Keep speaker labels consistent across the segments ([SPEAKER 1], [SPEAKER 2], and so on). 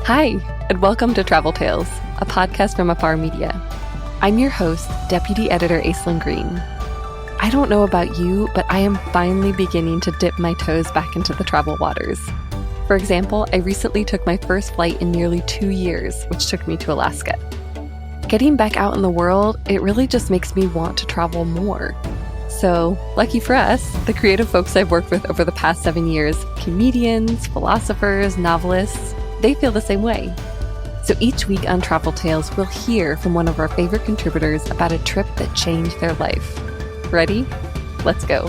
[SPEAKER 1] Hi, and welcome to Travel Tales, a podcast from Afar Media. I'm your host, Deputy Editor Aislinn Green. I don't know about you, but I am finally beginning to dip my toes back into the travel waters. For example, I recently took my first flight in nearly 2 years, which took me to Alaska. Getting back out in the world, it really just makes me want to travel more. So, lucky for us, the creative folks I've worked with over the past 7 years, comedians, philosophers, novelists, they feel the same way. So each week on Travel Tales, we'll hear from one of our favorite contributors about a trip that changed their life. Ready? Let's go.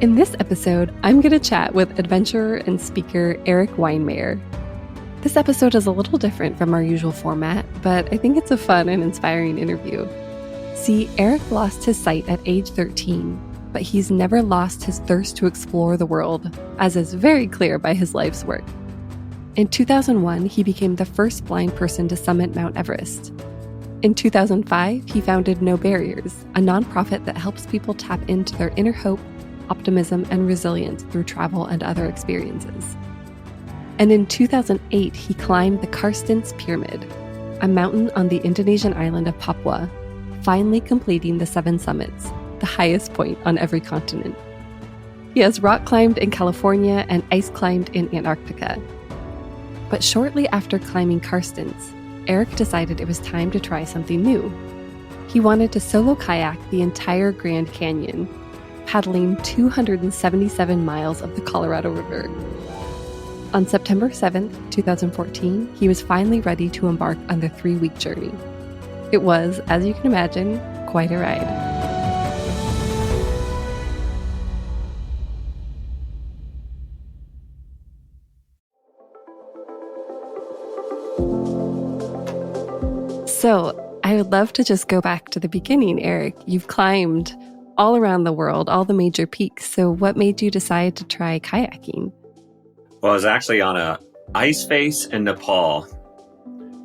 [SPEAKER 1] In this episode, I'm going to chat with adventurer and speaker Erik Weihenmayer. This episode is a little different from our usual format, but I think it's a fun and inspiring interview. See, Erik lost his sight at age 13, but he's never lost his thirst to explore the world, as is very clear by his life's work. In 2001, he became the first blind person to summit Mount Everest. In 2005, he founded No Barriers, a nonprofit that helps people tap into their inner hope, optimism, and resilience through travel and other experiences. And in 2008, he climbed the Karstens Pyramid, a mountain on the Indonesian island of Papua, finally completing the 7 summits, the highest point on every continent. He has rock climbed in California and ice climbed in Antarctica. But shortly after climbing Karstens, Erik decided it was time to try something new. He wanted to solo kayak the entire Grand Canyon, paddling 277 miles of the Colorado River. On September 7th, 2014, he was finally ready to embark on the 3-week journey. It was, as you can imagine, quite a ride. So, I would love to just go back to the beginning, Erik. You've climbed all around the world, all the major peaks. So what made you decide to try kayaking?
[SPEAKER 2] Well, I was actually on a ice face in Nepal,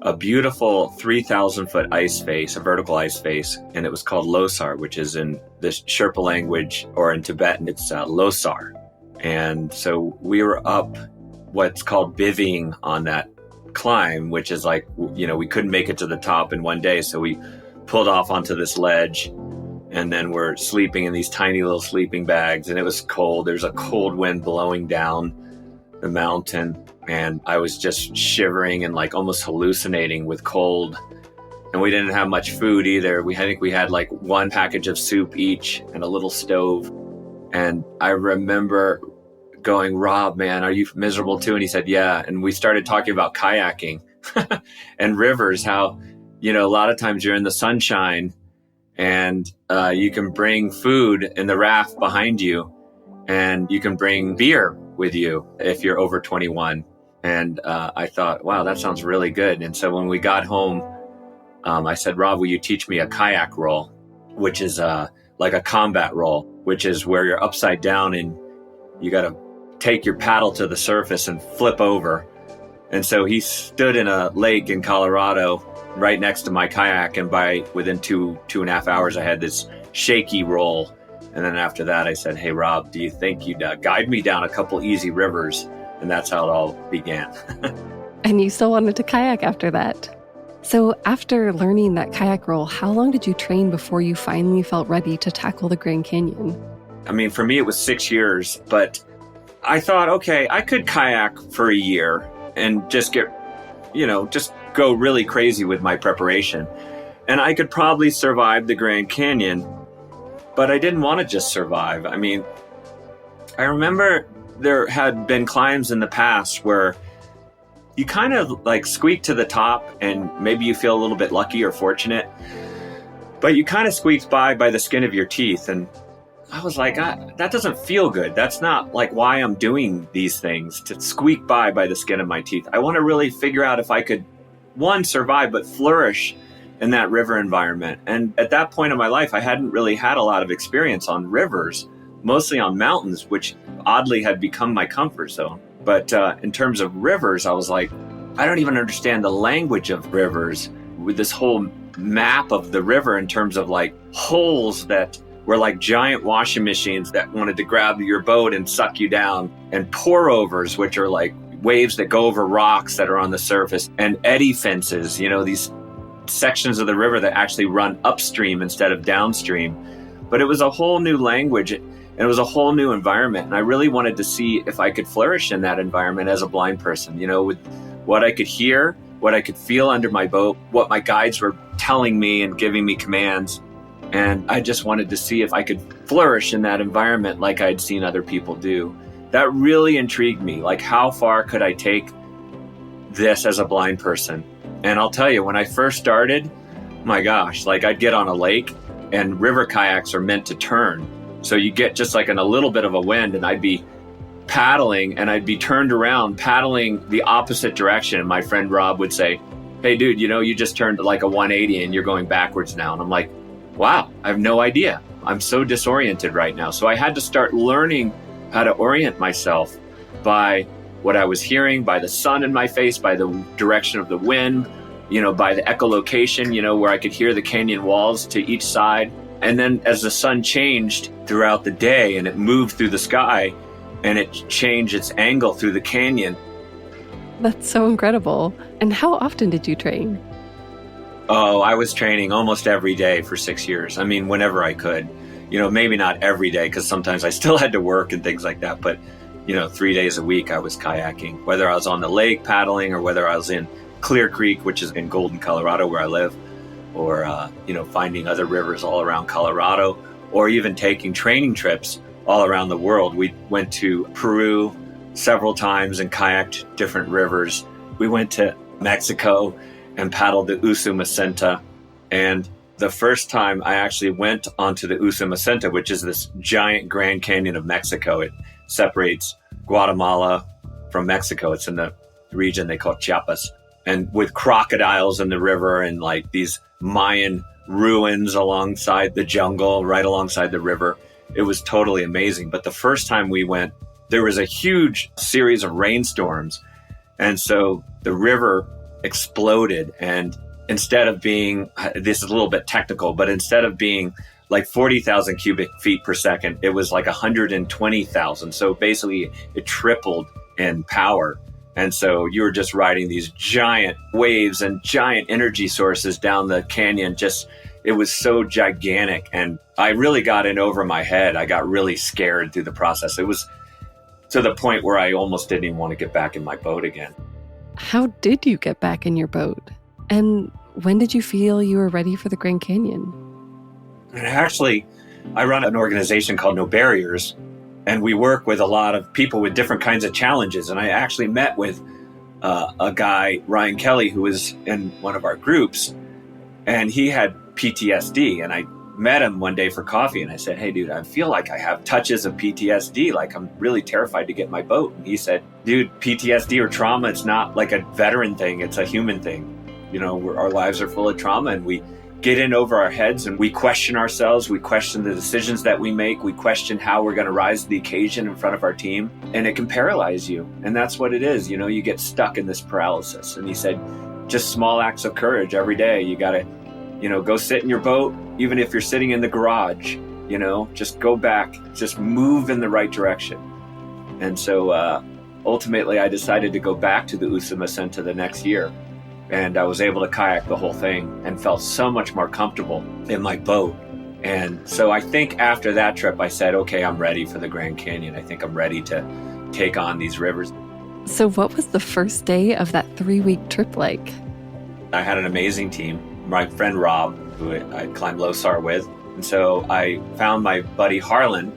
[SPEAKER 2] a beautiful 3,000-foot ice face, a vertical ice face, and it was called Losar, which is in the Sherpa language, or in Tibetan, it's Losar. And so we were up what's called bivvying on that climb, which is like, we couldn't make it to the top in one day, so we pulled off onto this ledge, and then we're sleeping in these tiny little sleeping bags, and it was cold. There's a cold wind blowing down the mountain, and I was just shivering and like almost hallucinating with cold. And we didn't have much food either. I think we had like 1 package of soup each and a little stove. And I remember going, "Rob, man, are you miserable too?" And he said, "Yeah." And we started talking about kayaking and rivers, how, a lot of times you're in the sunshine and you can bring food in the raft behind you, and you can bring beer with you if you're over 21. And I thought, wow, that sounds really good. And so when we got home, I said, "Rob, will you teach me a kayak roll?" Which is like a combat roll, which is where you're upside down and you got to take your paddle to the surface and flip over. And so he stood in a lake in Colorado right next to my kayak, and within two and a half hours, I had this shaky roll. And then after that, I said, "Hey, Rob, do you think you'd guide me down a couple easy rivers?" And that's how it all began.
[SPEAKER 1] And you still wanted to kayak after that. So after learning that kayak roll, how long did you train before you finally felt ready to tackle the Grand Canyon?
[SPEAKER 2] I mean, for me, it was 6 years, but I thought, okay, I could kayak for a year and just just go really crazy with my preparation. And I could probably survive the Grand Canyon. But I didn't want to just survive. I mean, I remember there had been climbs in the past where you kind of like squeak to the top and maybe you feel a little bit lucky or fortunate, but you kind of squeaked by the skin of your teeth. And I was like, that doesn't feel good. That's not like why I'm doing these things, to squeak by the skin of my teeth. I want to really figure out if I could, one, survive, but flourish in that river environment. And at that point in my life, I hadn't really had a lot of experience on rivers, mostly on mountains, which oddly had become my comfort zone. But in terms of rivers, I was like, I don't even understand the language of rivers, with this whole map of the river in terms of like holes that were like giant washing machines that wanted to grab your boat and suck you down, and pour-overs, which are like waves that go over rocks that are on the surface, and eddy fences, these sections of the river that actually run upstream instead of downstream. But it was a whole new language, and it was a whole new environment. And I really wanted to see if I could flourish in that environment as a blind person, with what I could hear, what I could feel under my boat, what my guides were telling me and giving me commands. And I just wanted to see if I could flourish in that environment like I'd seen other people do. That really intrigued me. Like, how far could I take this as a blind person? And I'll tell you, when I first started, my gosh, like I'd get on a lake, and river kayaks are meant to turn. So you get just like in a little bit of a wind, and I'd be paddling and I'd be turned around, paddling the opposite direction. And my friend Rob would say, "Hey dude, you just turned like a 180 and you're going backwards now." And I'm like, wow, I have no idea. I'm so disoriented right now. So I had to start learning how to orient myself by what I was hearing, by the sun in my face, by the direction of the wind, by the echolocation, where I could hear the canyon walls to each side. And then as the sun changed throughout the day and it moved through the sky and it changed its angle through the canyon.
[SPEAKER 1] That's so incredible. And how often did you train?
[SPEAKER 2] Oh, I was training almost every day for 6 years. I mean, whenever I could, maybe not every day, because sometimes I still had to work and things like that. But, 3 days a week I was kayaking, whether I was on the lake paddling or whether I was in Clear Creek, which is in Golden, Colorado, where I live, or, finding other rivers all around Colorado, or even taking training trips all around the world. We went to Peru several times and kayaked different rivers. We went to Mexico and paddled the Usumacinta. And the first time I actually went onto the Usumacinta, which is this giant Grand Canyon of Mexico. It separates Guatemala from Mexico. It's in the region they call Chiapas. And with crocodiles in the river and like these Mayan ruins alongside the jungle, right alongside the river. It was totally amazing. But the first time we went, there was a huge series of rainstorms. And so the river exploded. And instead of being, this is a little bit technical, but instead of being like 40,000 cubic feet per second, it was like 120,000. So basically it tripled in power. And so you were just riding these giant waves and giant energy sources down the canyon. It was so gigantic. And I really got in over my head. I got really scared through the process. It was to the point where I almost didn't even want to get back in my boat again.
[SPEAKER 1] How did you get back in your boat? And when did you feel you were ready for the Grand Canyon?
[SPEAKER 2] And actually, I run an organization called No Barriers, and we work with a lot of people with different kinds of challenges. And I actually met with a guy, Ryan Kelly, who was in one of our groups, and he had PTSD. And I met him one day for coffee, and I said, "Hey, dude, I feel like I have touches of PTSD. Like I'm really terrified to get in my boat." And he said, "Dude, PTSD or trauma, it's not like a veteran thing. It's a human thing. Our lives are full of trauma, and we get in over our heads and we question ourselves. We question the decisions that we make. We question how we're going to rise to the occasion in front of our team. And it can paralyze you. And that's what it is. You get stuck in this paralysis." And he said, just small acts of courage every day. You got to, go sit in your boat, even if you're sitting in the garage, just go back, just move in the right direction. And so ultimately I decided to go back to the Usumacinta the next year. And I was able to kayak the whole thing and felt so much more comfortable in my boat. And so I think after that trip, I said, okay, I'm ready for the Grand Canyon. I think I'm ready to take on these rivers.
[SPEAKER 1] So what was the first day of that 3-week trip like?
[SPEAKER 2] I had an amazing team. My friend Rob, who I climbed Losar with. And so I found my buddy Harlan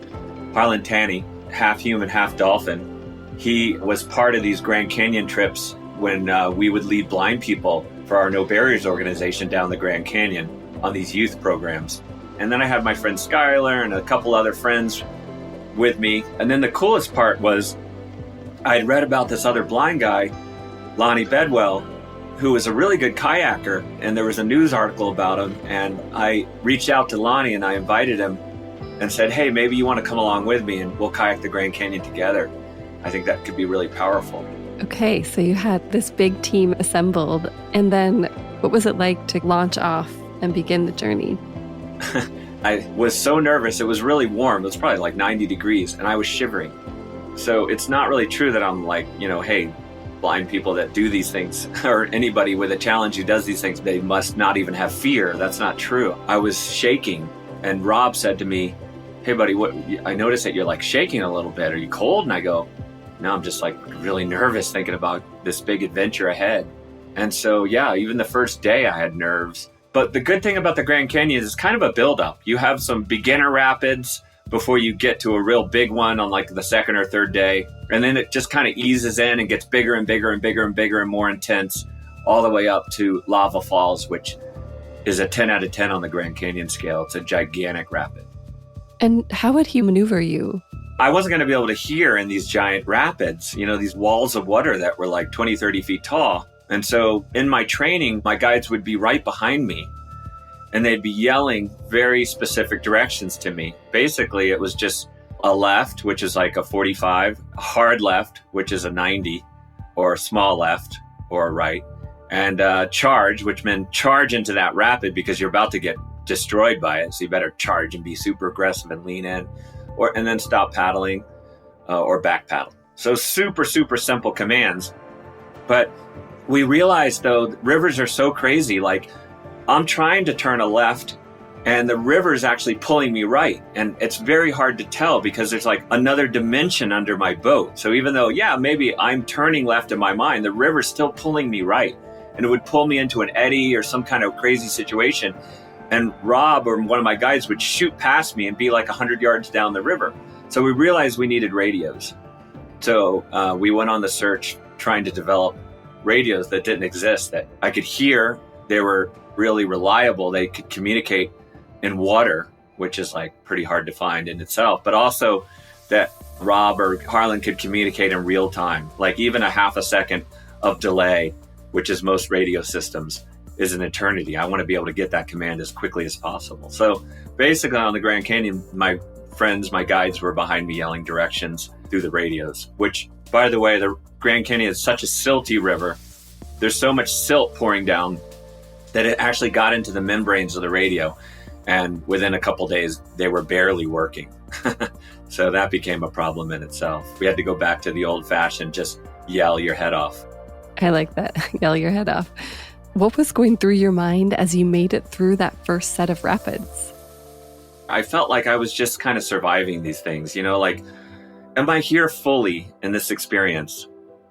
[SPEAKER 2] Tanny, half human, half dolphin. He was part of these Grand Canyon trips when we would lead blind people for our No Barriers organization down the Grand Canyon on these youth programs. And then I had my friend Skylar and a couple other friends with me. And then the coolest part was I had read about this other blind guy, Lonnie Bedwell, who was a really good kayaker. And there was a news article about him. And I reached out to Lonnie and I invited him and said, "Hey, maybe you want to come along with me and we'll kayak the Grand Canyon together. I think that could be really powerful."
[SPEAKER 1] Okay, so you had this big team assembled, and then what was it like to launch off and begin the journey?
[SPEAKER 2] I was so nervous. It was really warm. It was probably like 90 degrees and I was shivering. So it's not really true that I'm like, hey, blind people that do these things or anybody with a challenge who does these things, they must not even have fear. That's not true. I was shaking and Rob said to me, "Hey buddy, I noticed that you're like shaking a little bit. Are you cold?" And I go, "No, I'm just like really nervous thinking about this big adventure ahead." And so, yeah, even the first day I had nerves. But the good thing about the Grand Canyon is it's kind of a buildup. You have some beginner rapids before you get to a real big one on like the second or third day. And then it just kind of eases in and gets bigger and bigger and bigger and bigger and more intense all the way up to Lava Falls, which is a 10 out of 10 on the Grand Canyon scale. It's a gigantic rapid.
[SPEAKER 1] And how would he maneuver you?
[SPEAKER 2] I wasn't going to be able to hear in these giant rapids, these walls of water that were like 20, 30 feet tall. And so in my training, my guides would be right behind me and they'd be yelling very specific directions to me. Basically, it was just a left, which is like a 45, a hard left, which is a 90, or a small left or a right, and charge, which meant charge into that rapid because you're about to get destroyed by it. So you better charge and be super aggressive and lean in, and then stop paddling or back paddle. So super, super simple commands. But we realized, though, rivers are so crazy. Like, I'm trying to turn a left and the river is actually pulling me right. And it's very hard to tell because there's like another dimension under my boat. So even though, maybe I'm turning left in my mind, the river's still pulling me right. And it would pull me into an eddy or some kind of crazy situation. And Rob or one of my guides would shoot past me and be like 100 yards down the river. So we realized we needed radios. So we went on the search trying to develop radios that didn't exist, that I could hear. They were really reliable. They could communicate in water, which is like pretty hard to find in itself, but also that Rob or Harlan could communicate in real time, like even a half a second of delay, which is most radio systems, is an eternity. I want to be able to get that command as quickly as possible. So basically on the Grand Canyon, my friends, my guides were behind me yelling directions through the radios, which, by the way, the Grand Canyon is such a silty river. There's so much silt pouring down that it actually got into the membranes of the radio. And within a couple days, they were barely working. So that became a problem in itself. We had to go back to the old fashioned, just yell your head off.
[SPEAKER 1] I like that. Yell your head off. What was going through your mind as you made it through that first set of rapids?
[SPEAKER 2] I felt like I was just kind of surviving these things, like, am I here fully in this experience?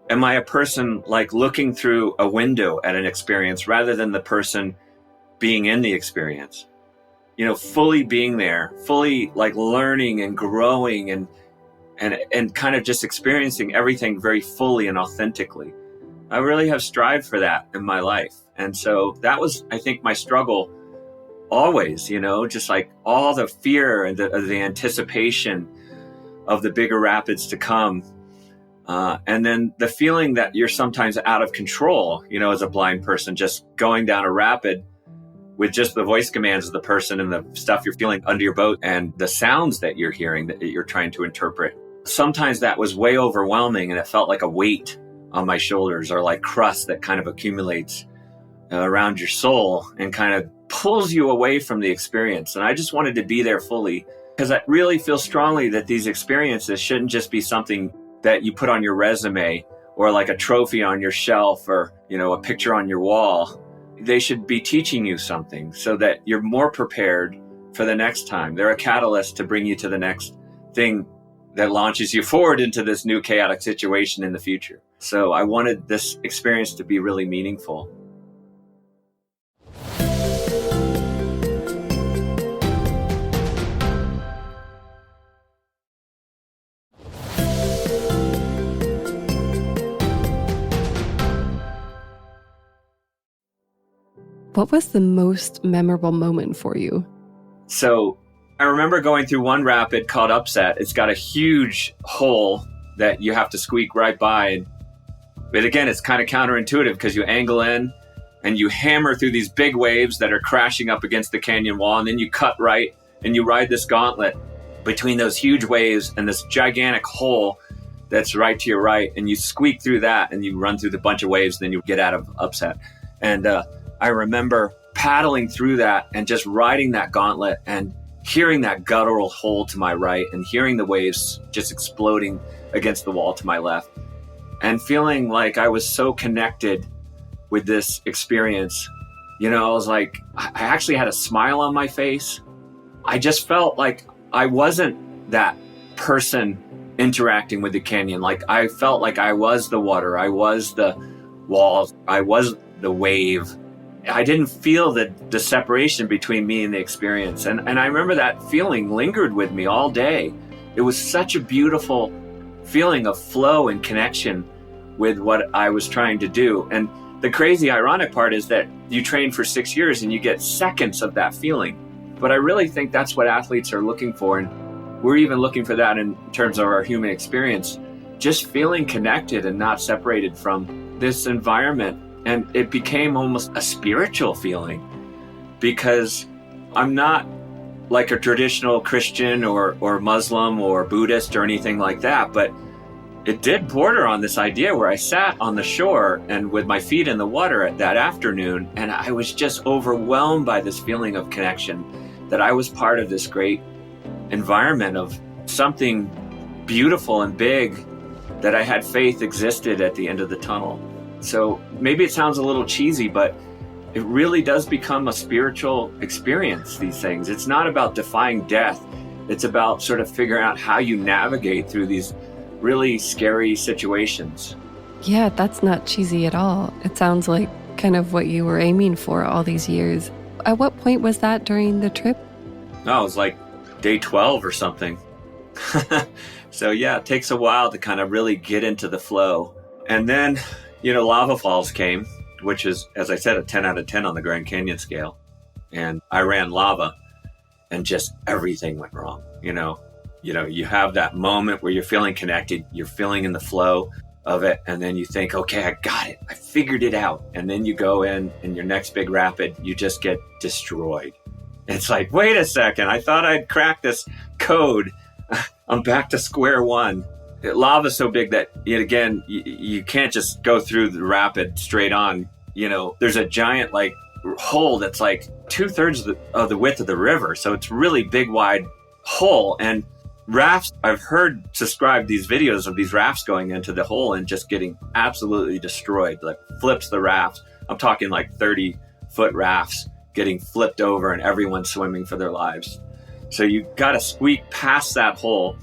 [SPEAKER 2] Am I a person like looking through a window at an experience rather than the person being in the experience? Fully being there, fully like learning and growing and kind of just experiencing everything very fully and authentically. I really have strived for that in my life. And so that was, I think, my struggle always, just like all the fear and the anticipation of the bigger rapids to come. And then the feeling that you're sometimes out of control, as a blind person, just going down a rapid with just the voice commands of the person and the stuff you're feeling under your boat and the sounds that you're hearing that you're trying to interpret. Sometimes that was way overwhelming and it felt like a weight on my shoulders or like crust that kind of accumulates around your soul and kind of pulls you away from the experience. And I just wanted to be there fully because I really feel strongly that these experiences shouldn't just be something that you put on your resume or like a trophy on your shelf or, a picture on your wall. They should be teaching you something so that you're more prepared for the next time. They're a catalyst to bring you to the next thing that launches you forward into this new chaotic situation in the future. So I wanted this experience to be really meaningful.
[SPEAKER 1] What was the most memorable moment for you?
[SPEAKER 2] So I remember going through one rapid called Upset. It's got a huge hole that you have to squeak right by. But again, it's kind of counterintuitive because you angle in and you hammer through these big waves that are crashing up against the canyon wall. And then you cut right and you ride this gauntlet between those huge waves and this gigantic hole that's right to your right. And you squeak through that and you run through the bunch of waves. And then you get out of Upset. And I remember paddling through that and just riding that gauntlet and hearing that guttural hole to my right and hearing the waves just exploding against the wall to my left and feeling like I was so connected with this experience. I was like, I actually had a smile on my face. I just felt like I wasn't that person interacting with the canyon. Like I felt like I was the water, I was the walls, I was the wave. I didn't feel the separation between me and the experience. And I remember that feeling lingered with me all day. It was such a beautiful feeling of flow and connection with what I was trying to do. And the crazy ironic part is that you train for 6 years and you get seconds of that feeling. But I really think that's what athletes are looking for. And we're even looking for that in terms of our human experience, just feeling connected and not separated from this environment. And it became almost a spiritual feeling because I'm not like a traditional Christian or Muslim or Buddhist or anything like that. But it did border on this idea where I sat on the shore and with my feet in the water that afternoon. And I was just overwhelmed by this feeling of connection, that I was part of this great environment of something beautiful and big, that I had faith existed at the end of the tunnel. So maybe it sounds a little cheesy, but it really does become a spiritual experience, these things. It's not about defying death. It's about sort of figuring out how you navigate through these really scary situations.
[SPEAKER 1] Yeah, that's not cheesy at all. It sounds like kind of what you were aiming for all these years. At what point was that during the trip?
[SPEAKER 2] No, it was like day 12 or something. So yeah, it takes a while to kind of really get into the flow. And then, lava falls came, which is, as I said, a 10 out of 10 on the Grand Canyon scale. And I ran lava and just everything went wrong. You have that moment where you're feeling connected, you're feeling in the flow of it. And then you think, okay, I got it. I figured it out. And then you go in your next big rapid, you just get destroyed. It's like, wait a second, I thought I'd cracked this code. I'm back to square one. Lava's so big that, again, you can't just go through the rapid straight on. There's a giant hole that's like 2/3 of the width of the river. So it's really big, wide hole. And rafts, I've heard describe these videos of these rafts going into the hole and just getting absolutely destroyed, like flips the raft. I'm talking like 30-foot rafts getting flipped over and everyone swimming for their lives. So you got to squeak past that hole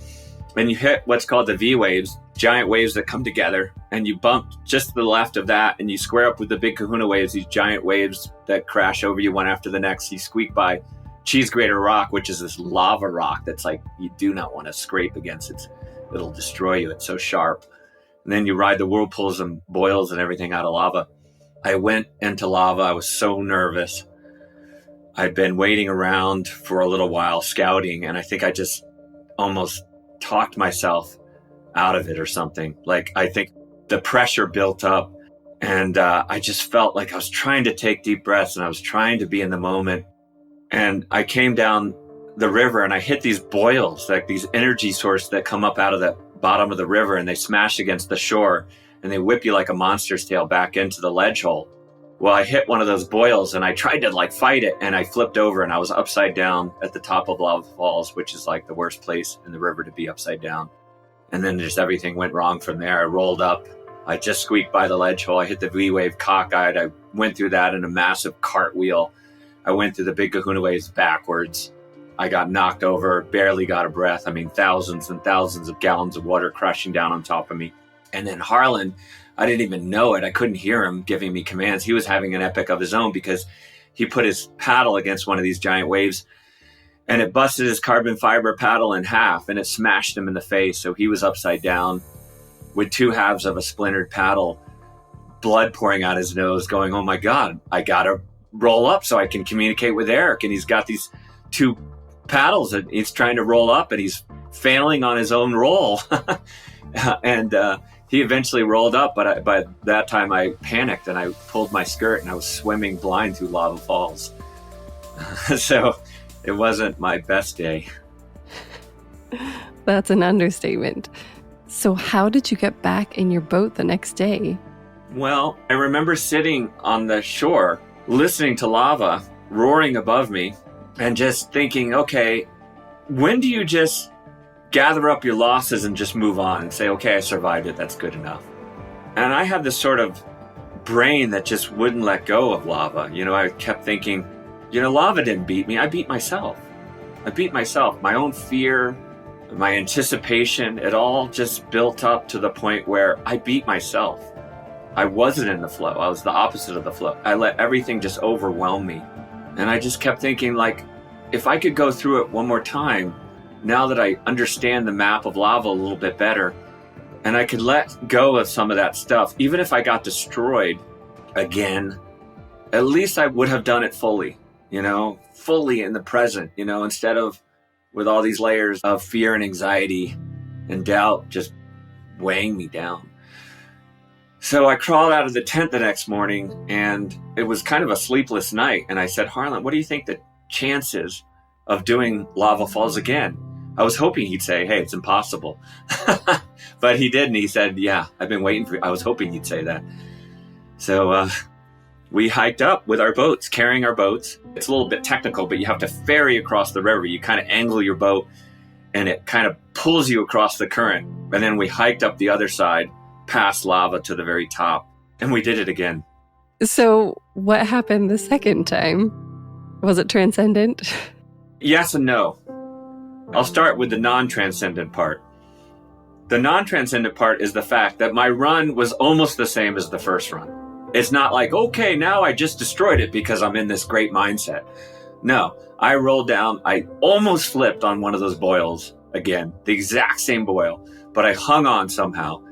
[SPEAKER 2] and you hit what's called the V waves, giant waves that come together, and you bump just to the left of that and you square up with the big kahuna waves, these giant waves that crash over you one after the next. You squeak by Cheese Grater Rock, which is this lava rock that's like you do not want to scrape against. It'll destroy you. It's so sharp. And then you ride the whirlpools and boils and everything out of lava. I went into lava. I was so nervous. I'd been waiting around for a little while scouting, and I think I just almost talked myself out of it or something. Like, I think the pressure built up, and I just felt like I was trying to take deep breaths and I was trying to be in the moment. And I came down the river and I hit these boils, like these energy sources that come up out of the bottom of the river, and they smash against the shore and they whip you like a monster's tail back into the ledge hole. Well, I hit one of those boils and I tried to fight it, and I flipped over and I was upside down at the top of Lava Falls, which is like the worst place in the river to be upside down. And then just everything went wrong from there. I rolled up. I just squeaked by the ledge hole. I hit the V-wave cockeyed. I went through that in a massive cartwheel. I went through the big kahuna waves backwards. I got knocked over, barely got a breath. I mean, thousands and thousands of gallons of water crashing down on top of me. And then Harlan, I didn't even know it. I couldn't hear him giving me commands. He was having an epic of his own because he put his paddle against one of these giant waves and it busted his carbon fiber paddle in half and it smashed him in the face. So he was upside down with two halves of a splintered paddle, blood pouring out his nose, going, oh my God, I got to roll up so I can communicate with Erik. And he's got these two paddles and he's trying to roll up and he's failing on his own roll. And he eventually rolled up, but by that time I panicked and I pulled my skirt and I was swimming blind through Lava Falls. So it wasn't my best day.
[SPEAKER 1] That's an understatement. So how did you get back in your boat the next day?
[SPEAKER 2] Well, I remember sitting on the shore, listening to lava roaring above me. and just thinking, okay, when do you just gather up your losses and just move on and say, okay, I survived it, that's good enough. And I had this sort of brain that just wouldn't let go of lava. I kept thinking, lava didn't beat me, I beat myself. My own fear, my anticipation, it all just built up to the point where I beat myself. I wasn't in the flow. I was the opposite of the flow. I let everything just overwhelm me. And I just kept thinking, like, if I could go through it one more time, now that I understand the map of lava a little bit better, and I could let go of some of that stuff, even if I got destroyed again, at least I would have done it fully, fully in the present, instead of with all these layers of fear and anxiety and doubt just weighing me down. So I crawled out of the tent the next morning, and it was kind of a sleepless night. And I said, Harlan, what do you think the chances of doing lava falls again? I was hoping he'd say, hey, it's impossible. But he didn't. He said, yeah, I've been waiting for you. I was hoping he'd say that. So we hiked up with our boats, carrying our boats. It's a little bit technical, but you have to ferry across the river. You kind of angle your boat, and it kind of pulls you across the current. And then we hiked up the other side, past lava to the very top, and we did it again.
[SPEAKER 1] So what happened the second time? Was it transcendent?
[SPEAKER 2] Yes and no. I'll start with the non-transcendent part. The non-transcendent part is the fact that my run was almost the same as the first run. It's not like, okay, now I just destroyed it because I'm in this great mindset. No, I rolled down, I almost flipped on one of those boils again, the exact same boil, but I hung on somehow.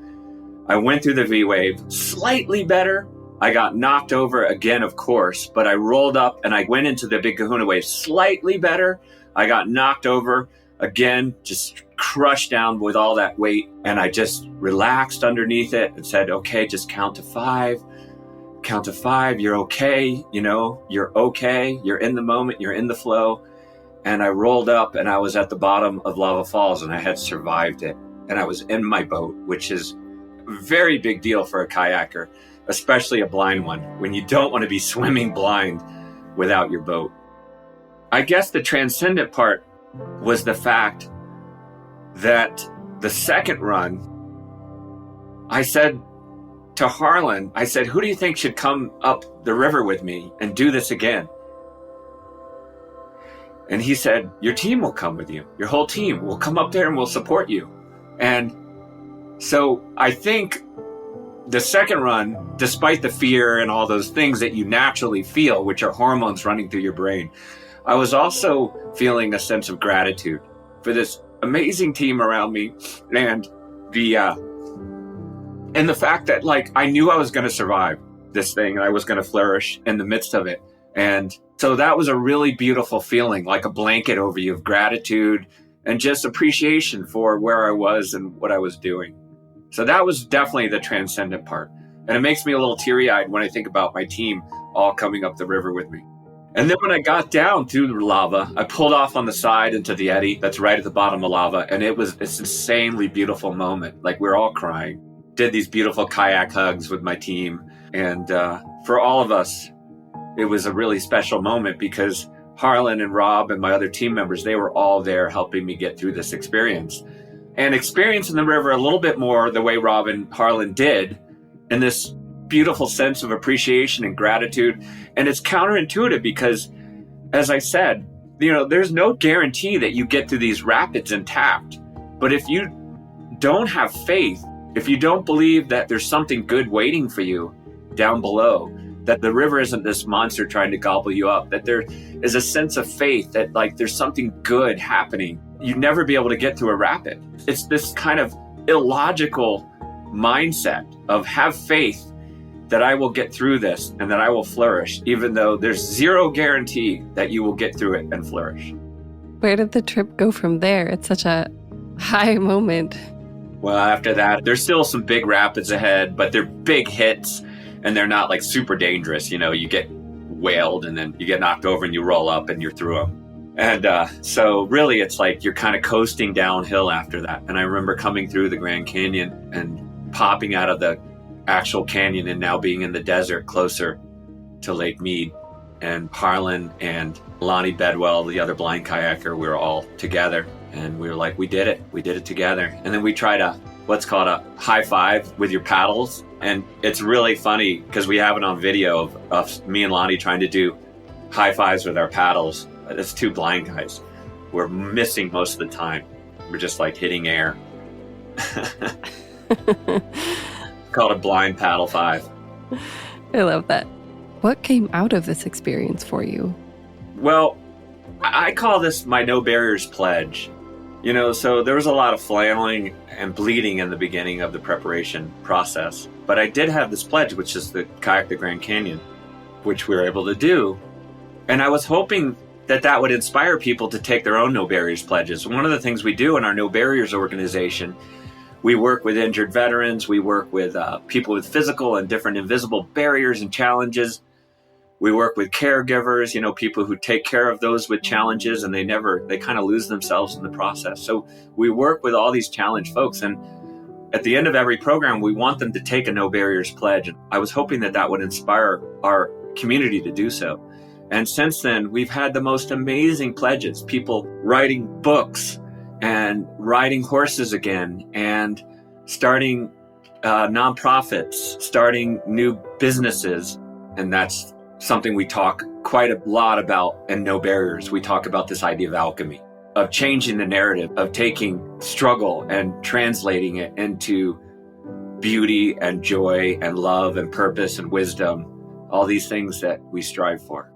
[SPEAKER 2] I went through the V-wave, slightly better. I got knocked over again, of course, but I rolled up and I went into the big kahuna wave, slightly better. I got knocked over again, just crushed down with all that weight. And I just relaxed underneath it and said, okay, just count to five. Count to five. You're okay. You're okay. You're in the moment. You're in the flow. And I rolled up and I was at the bottom of Lava Falls and I had survived it. And I was in my boat, which is a very big deal for a kayaker, especially a blind one, when you don't want to be swimming blind without your boat. I guess the transcendent part was the fact that the second run, I said to Harlan, I said, who do you think should come up the river with me and do this again? And he said, your team will come with you. Your whole team will come up there and we'll support you. And so I think the second run, despite the fear and all those things that you naturally feel, which are hormones running through your brain, I was also feeling a sense of gratitude for this amazing team around me and the fact that, like, I knew I was going to survive this thing and I was going to flourish in the midst of it. And so that was a really beautiful feeling, like a blanket over you of gratitude and just appreciation for where I was and what I was doing. So that was definitely the transcendent part. And it makes me a little teary-eyed when I think about my team all coming up the river with me. And then when I got down through the lava, I pulled off on the side into the eddy that's right at the bottom of lava. And it's an insanely beautiful moment. Like, we're all crying. Did these beautiful kayak hugs with my team. And for all of us, it was a really special moment because Harlan and Rob and my other team members, they were all there helping me get through this experience. And experiencing the river a little bit more the way Rob and Harlan did, in this beautiful sense of appreciation and gratitude. And it's counterintuitive because, as I said, there's no guarantee that you get through these rapids intact. But if you don't have faith, if you don't believe that there's something good waiting for you down below, that the river isn't this monster trying to gobble you up, that there is a sense of faith that, like, there's something good happening, you'd never be able to get through a rapid. It's this kind of illogical mindset of have faith that I will get through this and that I will flourish, even though there's zero guarantee that you will get through it and flourish.
[SPEAKER 1] Where did the trip go from there? It's such a high moment.
[SPEAKER 2] Well, after that, there's still some big rapids ahead, but they're big hits and they're not like super dangerous. You get whaled and then you get knocked over and you roll up and you're through them. And so really it's like you're kind of coasting downhill after that. And I remember coming through the Grand Canyon and popping out of the actual canyon and now being in the desert closer to Lake Mead. and Harlan and Lonnie Bedwell, the other blind kayaker, we were all together. And we were like, we did it together. And then we tried what's called a high five with your paddles. And it's really funny because we have it on video of me and Lonnie trying to do high fives with our paddles. It's two blind guys. We're missing most of the time. We're just like hitting air. Called a blind paddle five.
[SPEAKER 1] I love that. What came out of this experience for you?
[SPEAKER 2] Well, I call this my No Barriers pledge. So there was a lot of flailing and bleeding in the beginning of the preparation process. But I did have this pledge, which is the Kayak the Grand Canyon, which we were able to do. And I was hoping that would inspire people to take their own No Barriers pledges. One of the things we do in our No Barriers organization, we work with injured veterans. We work with people with physical and different invisible barriers and challenges. We work with caregivers, people who take care of those with challenges, and they kind of lose themselves in the process. So we work with all these challenged folks. And at the end of every program, we want them to take a No Barriers pledge. And I was hoping that would inspire our community to do so. And since then, we've had the most amazing pledges, people writing books and riding horses again and starting nonprofits, starting new businesses. And that's something we talk quite a lot about in No Barriers. We talk about this idea of alchemy, of changing the narrative, of taking struggle and translating it into beauty and joy and love and purpose and wisdom, all these things that we strive for.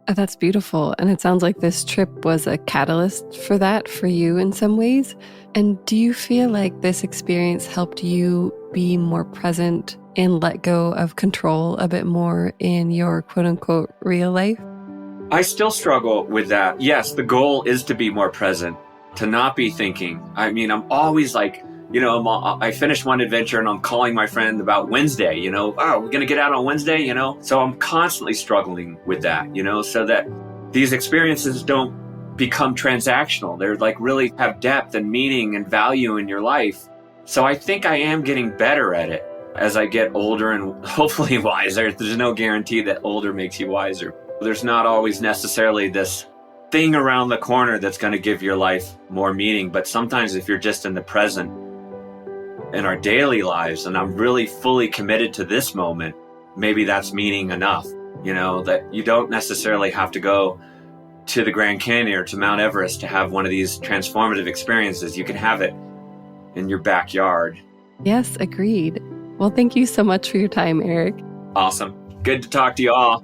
[SPEAKER 1] That's beautiful. And it sounds like this trip was a catalyst for that for you in some ways. And do you feel like this experience helped you be more present and let go of control a bit more in your quote unquote real life?
[SPEAKER 2] I still struggle with that. Yes, the goal is to be more present, to not be thinking. I'm always like, I finish one adventure and I'm calling my friend about Wednesday, we're going to get out on Wednesday, So I'm constantly struggling with that, so that these experiences don't become transactional. They're like really have depth and meaning and value in your life. So I think I am getting better at it as I get older and hopefully wiser. There's no guarantee that older makes you wiser. There's not always necessarily this thing around the corner that's going to give your life more meaning. But sometimes if you're just in the present, in our daily lives, and I'm really fully committed to this moment, maybe that's meaning enough, that you don't necessarily have to go to the Grand Canyon or to Mount Everest to have one of these transformative experiences. You can have it in your backyard.
[SPEAKER 1] Yes, agreed. Well, thank you so much for your time, Erik.
[SPEAKER 2] Awesome. Good to talk to you all.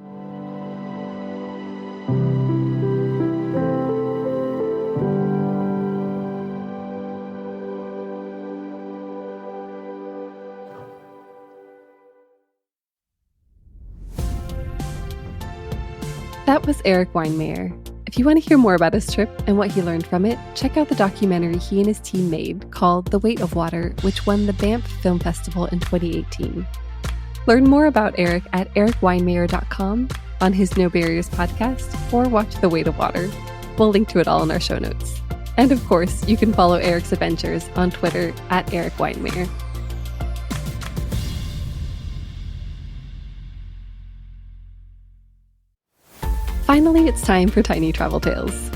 [SPEAKER 1] That was Erik Weihenmayer. If you want to hear more about his trip and what he learned from it, check out the documentary he and his team made called The Weight of Water, which won the Banff Film Festival in 2018. Learn more about Erik at erikweihenmayer.com, on his No Barriers podcast, or watch The Weight of Water. We'll link to it all in our show notes. And of course, you can follow Erik's adventures on Twitter at Erik Weihenmayer. Finally, it's time for Tiny Travel Tales.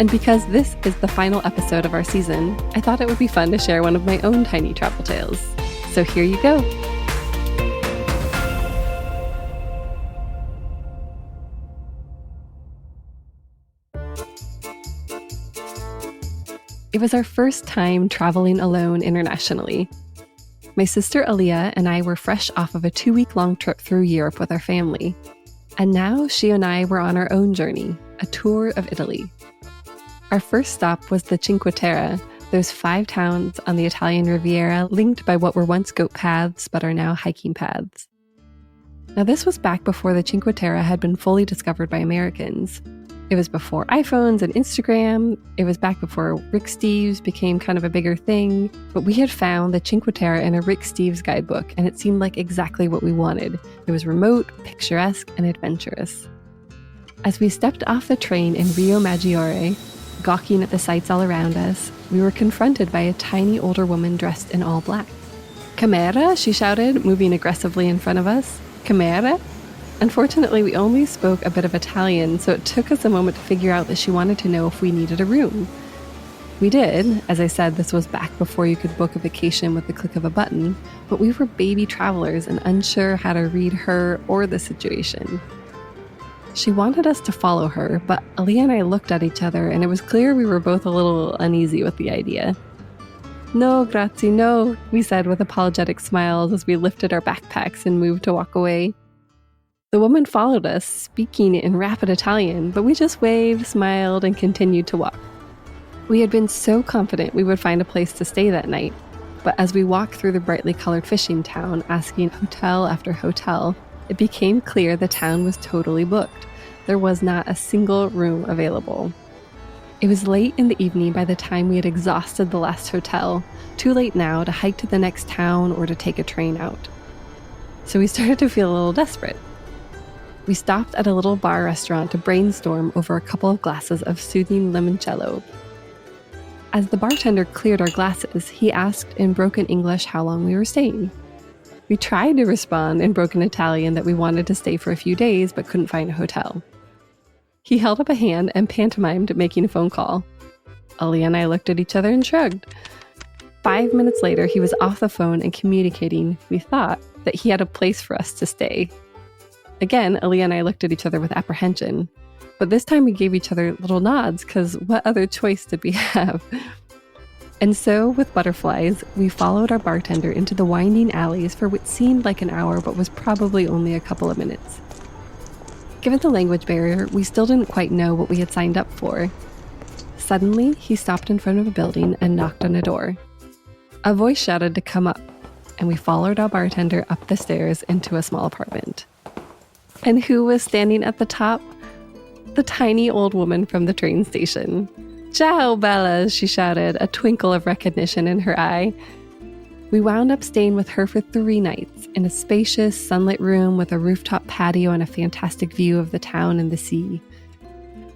[SPEAKER 1] And because this is the final episode of our season, I thought it would be fun to share one of my own tiny travel tales. So here you go. It was our first time traveling alone internationally. My sister Aaliyah and I were fresh off of a 2-week-long trip through Europe with our family. And now she and I were on our own journey, a tour of Italy. Our first stop was the Cinque Terre, those 5 towns on the Italian Riviera linked by what were once goat paths but are now hiking paths. Now this was back before the Cinque Terre had been fully discovered by Americans. It was before iPhones and Instagram. It was back before Rick Steves became kind of a bigger thing. But we had found the Cinque Terre in a Rick Steves guidebook, and it seemed like exactly what we wanted. It was remote, picturesque, and adventurous. As we stepped off the train in Rio Maggiore, gawking at the sights all around us, we were confronted by a tiny older woman dressed in all black. "Camera?" she shouted, moving aggressively in front of us. "Camera?" Unfortunately, we only spoke a bit of Italian, so it took us a moment to figure out that she wanted to know if we needed a room. We did. As I said, this was back before you could book a vacation with the click of a button, but we were baby travelers and unsure how to read her or the situation. She wanted us to follow her, but Aaliyah and I looked at each other and it was clear we were both a little uneasy with the idea. No, grazie, no, we said with apologetic smiles as we lifted our backpacks and moved to walk away. The woman followed us, speaking in rapid Italian, but we just waved, smiled, and continued to walk. We had been so confident we would find a place to stay that night, but as we walked through the brightly colored fishing town, asking hotel after hotel, it became clear the town was totally booked. There was not a single room available. It was late in the evening by the time we had exhausted the last hotel, too late now to hike to the next town or to take a train out. So we started to feel a little desperate. We stopped at a little bar restaurant to brainstorm over a couple of glasses of soothing limoncello. As the bartender cleared our glasses, he asked in broken English how long we were staying. We tried to respond in broken Italian that we wanted to stay for a few days but couldn't find a hotel. He held up a hand and pantomimed making a phone call. Ali and I looked at each other and shrugged. 5 minutes later, he was off the phone and communicating, we thought, that he had a place for us to stay. Again, Ali and I looked at each other with apprehension, but this time we gave each other little nods because what other choice did we have? And so, with butterflies, we followed our bartender into the winding alleys for what seemed like an hour but was probably only a couple of minutes. Given the language barrier, we still didn't quite know what we had signed up for. Suddenly, he stopped in front of a building and knocked on a door. A voice shouted to come up, and we followed our bartender up the stairs into a small apartment. And who was standing at the top? The tiny old woman from the train station. "Ciao, Bella," she shouted, a twinkle of recognition in her eye. We wound up staying with her for 3 nights in a spacious, sunlit room with a rooftop patio and a fantastic view of the town and the sea.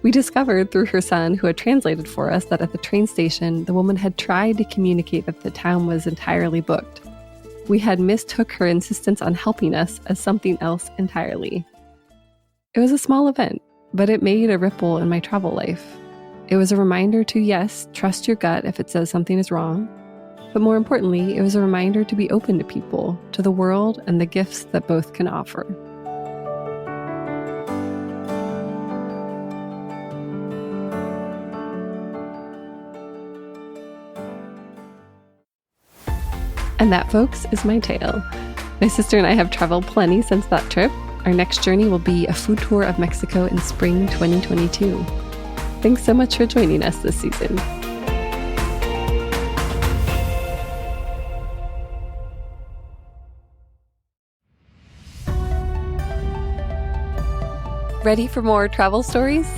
[SPEAKER 1] We discovered through her son, who had translated for us, that at the train station, the woman had tried to communicate that the town was entirely booked. We had mistook her insistence on helping us as something else entirely. It was a small event, but it made a ripple in my travel life. It was a reminder to, yes, trust your gut if it says something is wrong, but more importantly, it was a reminder to be open to people, to the world, and the gifts that both can offer. And that, folks, is my tale. My sister and I have traveled plenty since that trip. Our next journey will be a food tour of Mexico in spring 2022. Thanks so much for joining us this season. Ready for more travel stories?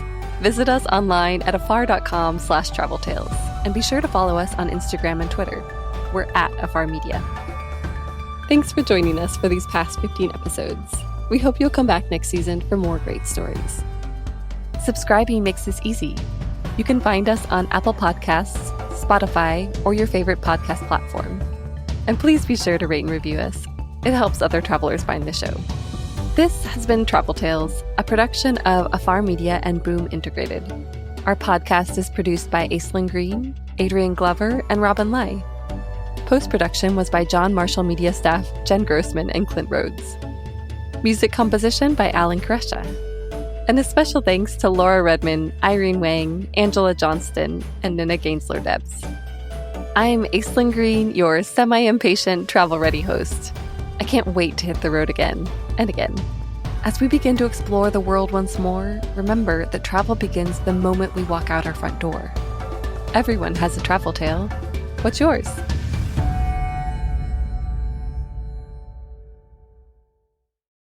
[SPEAKER 1] Visit us online at afar.com/traveltales and be sure to follow us on Instagram and Twitter. We're at Afar Media. Thanks for joining us for these past 15 episodes. We hope you'll come back next season for more great stories. Subscribing makes this easy. You can find us on Apple Podcasts, Spotify, or your favorite podcast platform. And please be sure to rate and review us. It helps other travelers find the show. This has been Travel Tales, a production of Afar Media and Boom Integrated. Our podcast is produced by Aislinn Green, Adrian Glover, and Robin Lai. Post-production was by John Marshall Media staff Jen Grossman and Clint Rhodes. Music composition by Alan Koresha. And a special thanks to Laura Redman, Irene Wang, Angela Johnston, and Nina Gainsler-Debs. I'm Aislinn Green, your semi-impatient travel-ready host. I can't wait to hit the road again and again. As we begin to explore the world once more, remember that travel begins the moment we walk out our front door. Everyone has a travel tale. What's yours?